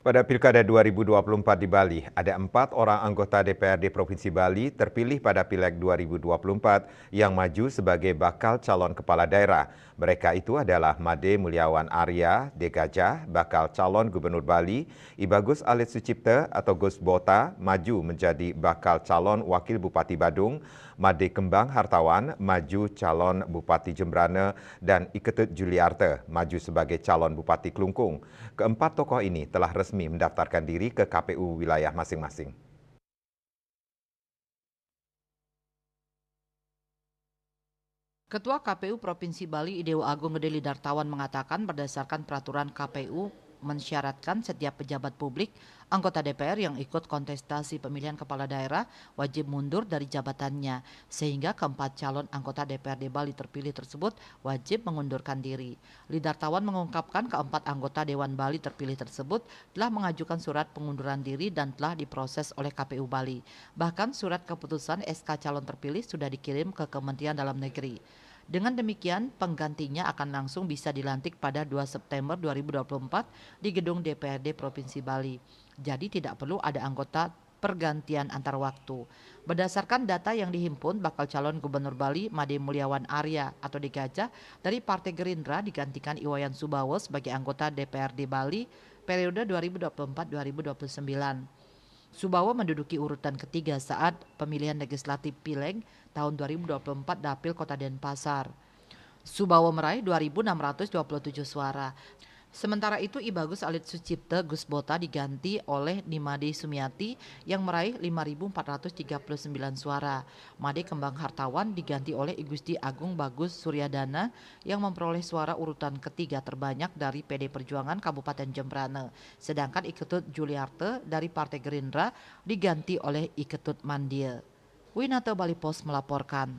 Pada Pilkada 2024 di Bali, ada 4 orang anggota DPRD Provinsi Bali terpilih pada Pileg 2024 yang maju sebagai bakal calon kepala daerah. Mereka itu adalah Made Mulyawan Arya, Degajah, bakal calon Gubernur Bali, Ibagus Alit Sucipta atau Gus Bota, maju menjadi bakal calon Wakil Bupati Badung, Made Kembang Hartawan, maju calon Bupati Jembrana, dan Iketut Juliarte, maju sebagai calon Bupati Klungkung. Keempat tokoh ini telah resmi mendaftarkan diri ke KPU wilayah masing-masing. Ketua KPU Provinsi Bali Idewo Agung Gede Lidartawan mengatakan berdasarkan peraturan KPU mensyaratkan setiap pejabat publik, anggota DPR yang ikut kontestasi pemilihan kepala daerah wajib mundur dari jabatannya, sehingga keempat calon anggota DPRD Bali terpilih tersebut wajib mengundurkan diri. Lidartawan mengungkapkan keempat anggota Dewan Bali terpilih tersebut telah mengajukan surat pengunduran diri dan telah diproses oleh KPU Bali. Bahkan surat keputusan SK calon terpilih sudah dikirim ke Kementerian Dalam Negeri. Dengan demikian, penggantinya akan langsung bisa dilantik pada 2 September 2024 di gedung DPRD Provinsi Bali. Jadi tidak perlu ada anggota pergantian antar waktu. Berdasarkan data yang dihimpun, bakal calon Gubernur Bali Made Mulyawan Arya atau Degajah dari Partai Gerindra digantikan Iwayan Subowo sebagai anggota DPRD Bali periode 2024-2029. Subowo menduduki urutan ketiga saat pemilihan legislatif Pileg tahun 2024 Dapil Kota Denpasar. Subowo meraih 2.627 suara. Sementara itu Ibagus Alit Sucipta Gus Bota diganti oleh Nimade Sumiati yang meraih 5.439 suara. Made Kembang Hartawan diganti oleh Igusti Agung Bagus Suryadana yang memperoleh suara urutan ketiga terbanyak dari PD Perjuangan Kabupaten Jembrana. Sedangkan Iketut Juliarte dari Partai Gerindra diganti oleh Iketut Mandia. Winata Bali Pos melaporkan.